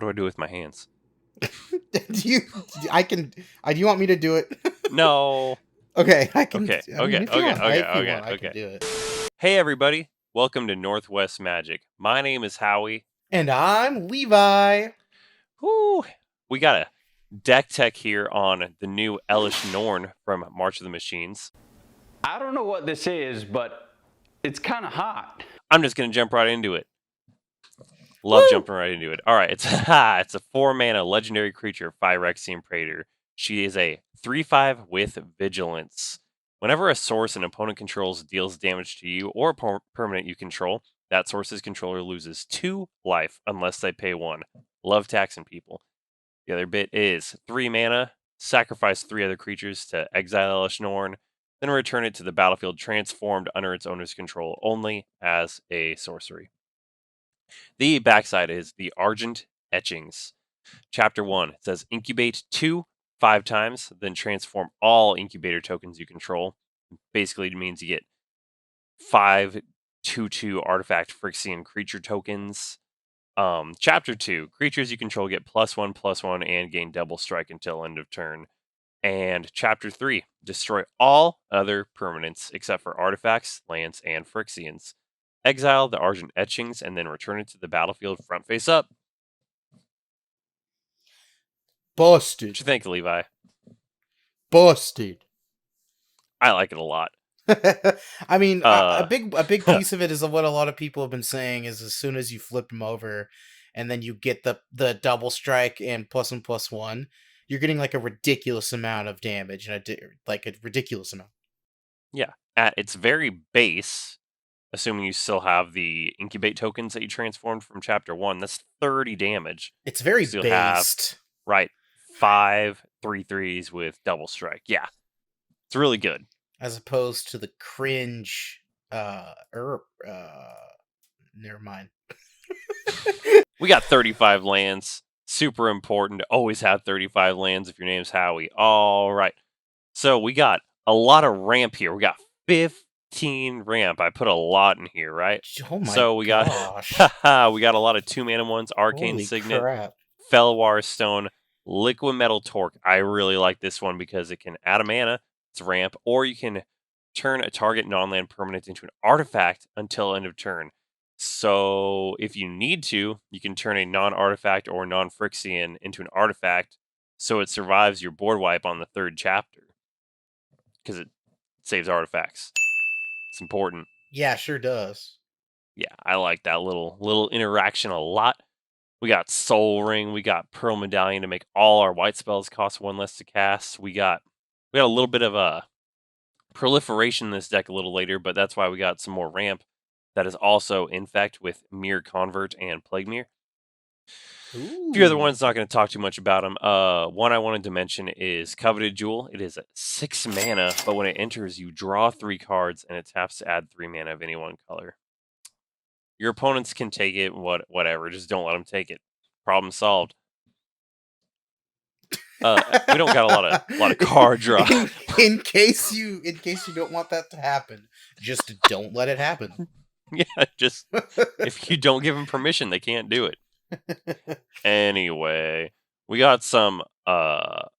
do I do with my hands? Do you want me to do it? No. Okay, I can. Okay. I mean, if you want, I can Okay. do it. Hey, everybody. Welcome to Northwest Magic. My name is Howie. And I'm Levi. Whoo. We got a deck tech here on the new Elesh Norn from March of the Machines. I don't know what this is, but it's kind of hot. I'm just going to jump right into it. Love jumping right into it. All right, it's a 4-mana legendary creature, Phyrexian Praetor. She is a 3/5 with Vigilance. Whenever a source an opponent controls deals damage to you or a permanent you control, that source's controller loses 2 life unless they pay 1. Love taxing people. The other bit is 3 mana, sacrifice 3 other creatures to exile Elesh Norn, then return it to the battlefield transformed under its owner's control only as a sorcery. The backside is the Argent Etchings. Chapter 1 it says incubate 2 5 times, then transform all incubator tokens you control. Basically, it means you get 5 2/2 artifact Phyrexian creature tokens. Chapter 2 creatures you control get +1/+1 and gain double strike until end of turn. And Chapter 3 destroy all other permanents except for artifacts, lands, and Phyrexians. Exile the Argent Etchings and then return it to the battlefield front face up. Busted. What you think, Levi? Busted. I like it a lot. I mean, a big piece of it is what a lot of people have been saying is as soon as you flip them over, and then you get the double strike and +1/+1, you're getting like a ridiculous amount of damage and a ridiculous amount. Yeah, at its very base, assuming you still have the incubate tokens that you transformed from Chapter 1, that's 30 damage. It's very So you'll based. Right, 5 3/3s with double strike. Yeah, it's really good. As opposed to the cringe, never mind. We got 35 lands. Super important to always have 35 lands if your name's Howie. All right. So we got a lot of ramp here. We got 15 ramp. I put a lot in here, right? Oh my so we gosh. got we got a lot of 2-mana ones, Arcane Holy Signet, crap. Felwar Stone, Liquid Metal Torque. I really like this one because it can add a mana, it's ramp, or you can turn a target non-land permanent into an artifact until end of turn. So if you need to, you can turn a non-artifact or non-Phyrexian into an artifact so it survives your board wipe on the 3rd chapter. Because it saves artifacts. It's important. Yeah, sure does. Yeah, I like that little interaction a lot. We got Soul Ring, we got Pearl Medallion to make all our white spells cost 1 less to cast. We got a little bit of a proliferation in this deck a little later, but that's why we got some more ramp that is also Infect with Mirror Convert and Plague Mirror. A few other ones, not going to talk too much about them. One I wanted to mention is Coveted Jewel. It is 6 mana, but when it enters, you draw 3 cards, and it taps to add 3 mana of any one color. Your opponents can take it, whatever. Just don't let them take it. Problem solved. We don't got a lot of card draw. in case you don't want that to happen, just don't let it happen. Yeah, just if you don't give them permission, they can't do it. Anyway, we got some mono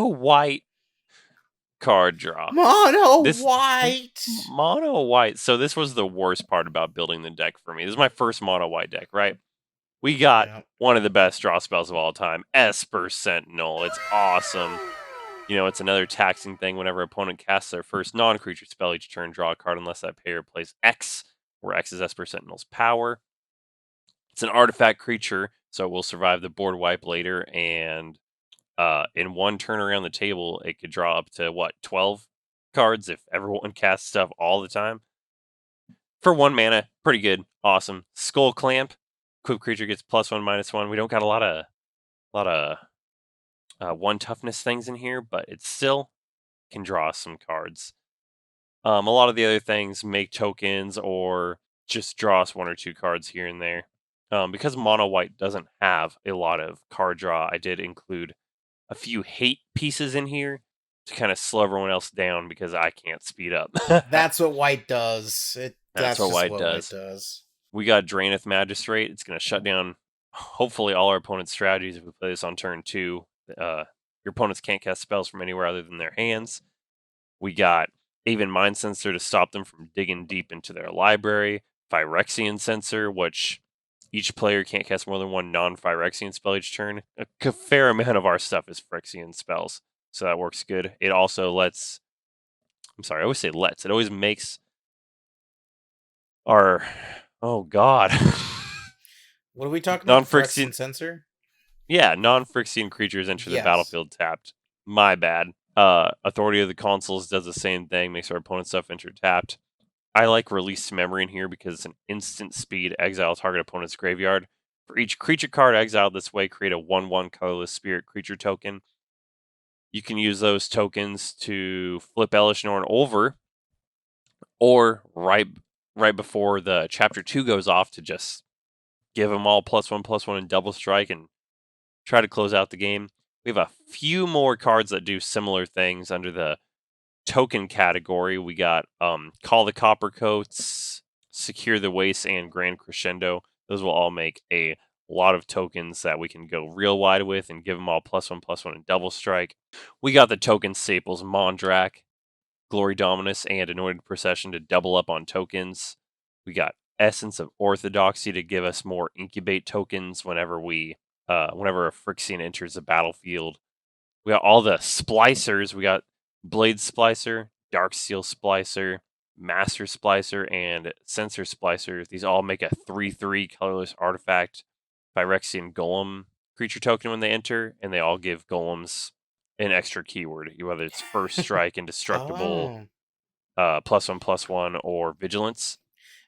white card draw. Mono white. So this was the worst part about building the deck for me. This is my first mono white deck, right? We got one of the best draw spells of all time, Esper Sentinel. It's awesome. You know, it's another taxing thing. Whenever opponent casts their first non-creature spell each turn, draw a card unless that player plays X, where X is Esper Sentinel's power. It's an artifact creature, so it will survive the board wipe later, and in one turn around the table, it could draw up to, 12 cards if everyone casts stuff all the time. For 1 mana, pretty good, awesome. Skull Clamp, equipped creature gets +1/-1. We don't got a lot of 1 toughness things in here, but it still can draw some cards. A lot of the other things make tokens or just draw us 1 or 2 cards here and there. Because mono white doesn't have a lot of card draw, I did include a few hate pieces in here to kind of slow everyone else down because I can't speed up. That's what white does. That's what white does. We got Draenith Magistrate. It's going to shut down hopefully all our opponent's strategies, if we play this on turn 2, your opponents can't cast spells from anywhere other than their hands. We got Aven Mind Sensor to stop them from digging deep into their library. Phyrexian Sensor, which each player can't cast more than one non-Phyrexian spell each turn. A fair amount of our stuff is Phyrexian spells, so that works good. It also lets... I'm sorry, I always say lets. It always makes our... Oh, God. What are we talking about? The Phyrexian Sensor? Yeah, non-Phyrexian creatures enter the battlefield tapped. My bad. Authority of the Consuls does the same thing, makes our opponent's stuff enter tapped. I like Release Memory in here because it's an instant speed exile target opponent's graveyard. For each creature card exiled this way, create a 1/1 colorless spirit creature token. You can use those tokens to flip Elesh Norn over, or right before the chapter 2 goes off to just give them all +1/+1 and double strike and try to close out the game. We have a few more cards that do similar things under the token category. We got Call the Coppercoats, Secure the Waste, and Grand Crescendo. Those will all make a lot of tokens that we can go real wide with and give them all +1/+1 and double strike. We got the token staples Mondrak, Glory Dominus, and Anointed Procession to double up on tokens. We got Essence of Orthodoxy to give us more incubate tokens whenever a Phyrexian enters the battlefield. We got all the splicers. We got Blade Splicer, Darksteel Splicer, Master Splicer, and Sensor Splicer. These all make a 3/3 colorless artifact Phyrexian Golem creature token when they enter, and they all give golems an extra keyword, whether it's First Strike, Indestructible, +1/+1, or Vigilance.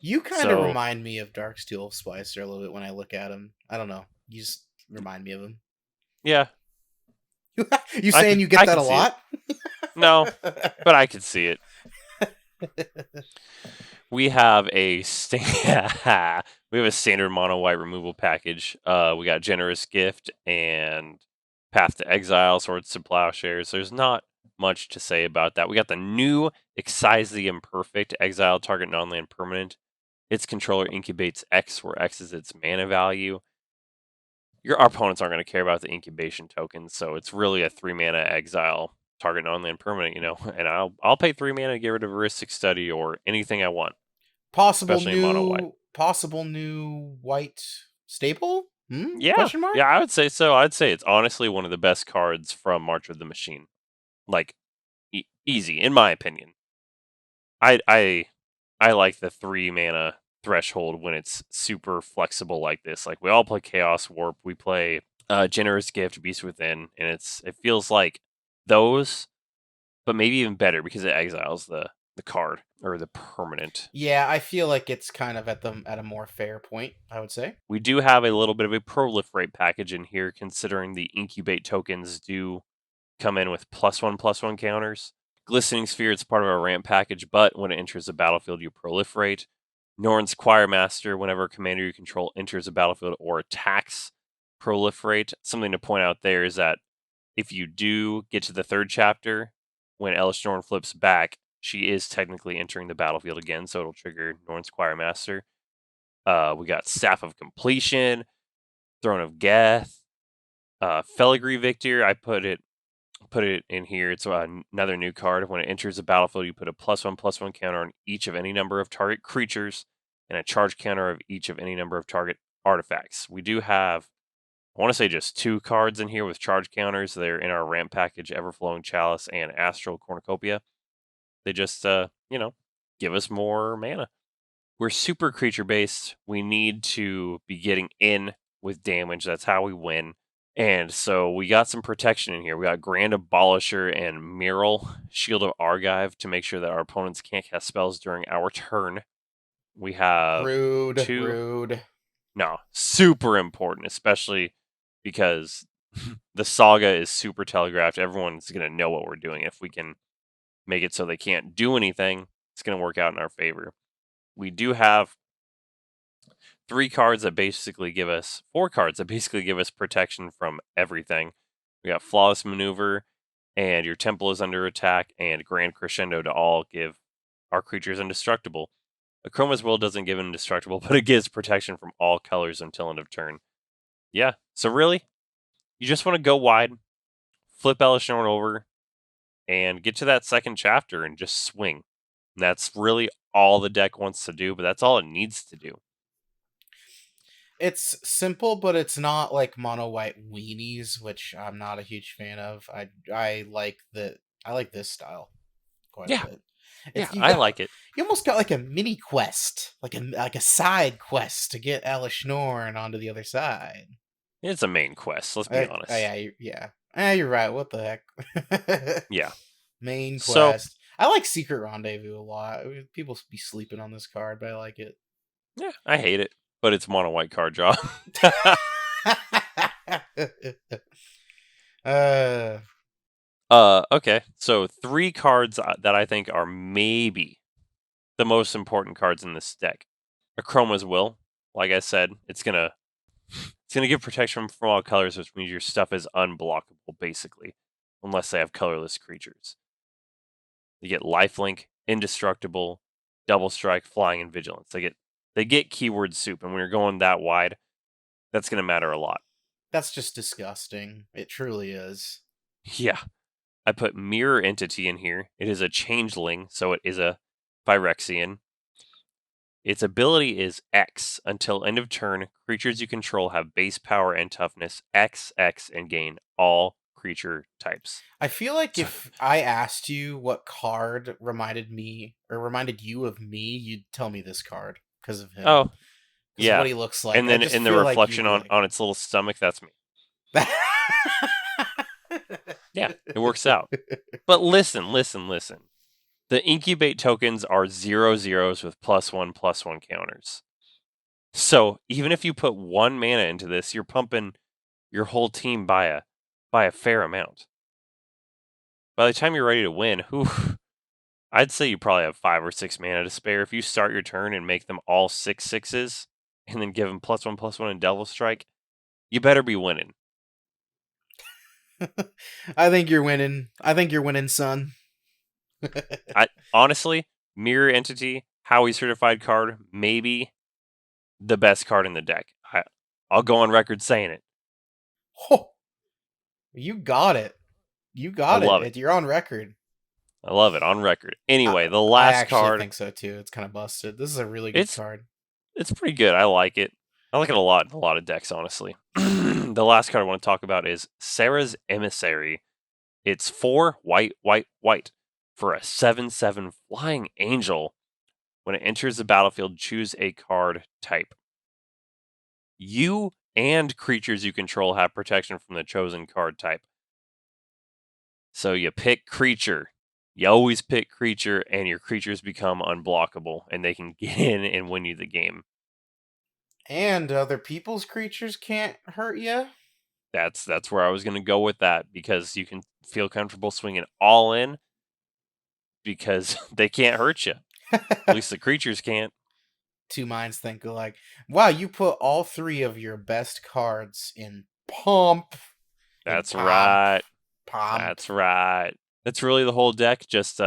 You kind of remind me of Darksteel Splicer a little bit when I look at him. I don't know. You just remind me of him. Yeah. You saying you get that a lot? No, but I could see it. We have a standard mono white removal package. We got Generous Gift and Path to Exile, Swords to Plowshares. There's not much to say about that. We got the new Excise the Imperfect, exile target non-land permanent. Its controller incubates X, where X is its mana value. Our opponents aren't going to care about the incubation tokens, so it's really a 3-mana exile target non-land permanent, and I'll pay 3 mana to get rid of Heuristic Study or anything I want. Possible new white staple? Yeah. Question mark? Yeah, I would say so. I'd say it's honestly one of the best cards from March of the Machine. Like, easy, in my opinion. I like the 3 mana threshold when it's super flexible like this. Like, we all play Chaos Warp, we play Generous Gift, Beast Within, and it feels like those, but maybe even better because it exiles the card or the permanent. Yeah, I feel like it's kind of at a more fair point, I would say. We do have a little bit of a proliferate package in here, considering the incubate tokens do come in with +1/+1 counters. Glistening Sphere, it's part of our ramp package, but when it enters the battlefield, you proliferate. Norn's Choirmaster, whenever a commander you control enters the battlefield or attacks, proliferate. Something to point out there is that if you do get to the 3rd chapter, when Elesh Norn flips back, she is technically entering the battlefield again, so it'll trigger Norn's Choirmaster. We got Staff of Completion, Throne of Geth, Filigree Victor. I put it in here. It's another new card. When it enters the battlefield, you put a +1/+1 counter on each of any number of target creatures and a charge counter of each of any number of target artifacts. We do have, I want to say, just 2 cards in here with charge counters. They're in our ramp package, Everflowing Chalice and Astral Cornucopia. They just, give us more mana. We're super creature based. We need to be getting in with damage. That's how we win. And so we got some protection in here. We got Grand Abolisher and Mural, Shield of Argive, to make sure that our opponents can't cast spells during our turn. We have rude. No, super important, especially because the saga is super telegraphed. Everyone's going to know what we're doing. If we can make it so they can't do anything, it's going to work out in our favor. We do have 4 cards that basically give us protection from everything. We got Flawless Maneuver, and your Temple is under attack, and Grand Crescendo to all give our creatures indestructible. Chroma's Will doesn't give indestructible, but it gives protection from all colors until end of turn. Yeah. So really, you just want to go wide, flip Elesh Norn over, and get to that second chapter and just swing. And that's really all the deck wants to do, but that's all it needs to do. It's simple, but it's not like mono white weenies, which I'm not a huge fan of. I like I like this style quite a Yeah. bit. Yeah, It's you I got like it. you almost got like a mini quest, like a side quest to get Elesh Norn onto the other side. It's a main quest, let's be honest. Yeah, yeah. You're right. What the heck? Yeah. Main So, quest. I like Secret Rendezvous a lot. People be sleeping on this card, but I like it. yeah, I hate it, but it's mono white card draw. uh, Okay. So 3 cards that I think are maybe the most important cards in this deck. Chroma's Will. Like I said, it's gonna give protection from all colors, which means your stuff is unblockable, basically, unless they have colorless creatures. You get Lifelink, Indestructible, Double Strike, Flying, and Vigilance. They get keyword soup, and when you're going that wide, that's gonna matter a lot. that's just disgusting. It truly is. Yeah. I put Mirror Entity in here. It is a changeling, so it is a Phyrexian. Its ability is X. Until end of turn, creatures you control have base power and toughness X, X, and gain all creature types. I feel like So, if I asked you what card reminded you of me, you'd tell me this card because of him. oh, Because of yeah. what he looks like. And I then just in the feel like you'd reflection be like on its little stomach, that's me. Yeah, it works out. But listen. The incubate tokens are 0/0s with +1/+1 counters. So even if you put 1 mana into this, you're pumping your whole team by a fair amount. By the time you're ready to win, I'd say you probably have 5 or 6 mana to spare. If you start your turn and make them all 6/6s, and then give them +1/+1 and Devil Strike, you better be winning. I think you're winning. I think you're winning, son. Honestly, Mirror Entity, Howie certified card, maybe the best card in the deck. I'll go on record saying it. Oh, you got it. You I got love it. You're on record. I love it on record. Anyway, the I last actually card. think so too. It's kind of busted. This is a really good card. It's pretty good. I like it. I like it a lot in a lot of decks, honestly. The last card I want to talk about is Sarah's Emissary. It's 4 white, white, white for a 7/7 flying angel. When it enters the battlefield, choose a card type. You and creatures you control have protection from the chosen card type. So you pick creature. You always pick creature, and your creatures become unblockable, and they can get in and win you the game. And other people's creatures can't hurt you. That's where I was going to go with that, because you can feel comfortable swinging all in because they can't hurt you. At least the creatures can't. Two minds think alike. Wow, you put all 3 of your best cards in Pomp. That's right. Pomp. That's right. That's really the whole deck. Just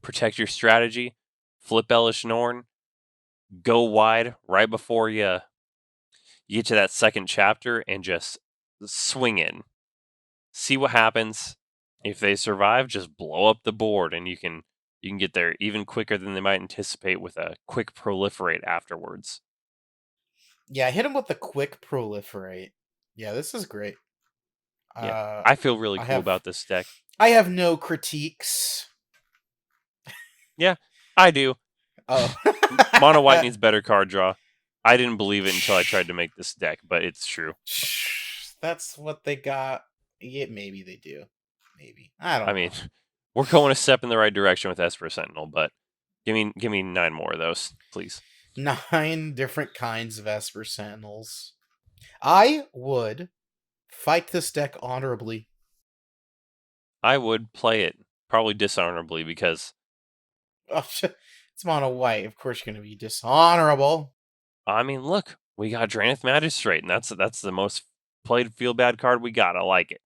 protect your strategy, flip Elesh Norn, go wide right before you get to that second chapter, and just swing in. See what happens. If they survive, just blow up the board, and you can get there even quicker than they might anticipate with a quick proliferate afterwards. Yeah, hit him with the quick proliferate. Yeah, this is great. Yeah, I feel really cool about this deck. I have no critiques. Yeah, I do. Oh. Mono white needs better card draw. I didn't believe it until I tried to make this deck, but it's true. That's what they got. Yeah, maybe they do. Maybe. I don't know. Mean, we're going a step in the right direction with Esper Sentinel, but give me 9 more of those, please. 9 different kinds of Esper Sentinels. I would fight this deck honorably. I would play it probably dishonorably, because it's mono white. Of course, you're going to be dishonorable. I mean, look, we got Dranith Magistrate, and that's the most played feel bad card we got. I like it.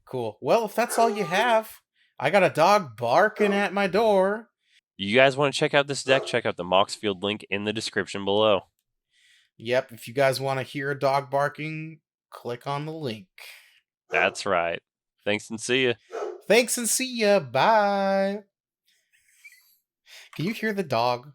Cool. Well, if that's all you have, I got a dog barking at my door. You guys want to check out this deck? Check out the Moxfield link in the description below. Yep, if you guys want to hear a dog barking, click on the link. That's right. Thanks and see ya. Thanks and see ya. Bye. Can you hear the dog?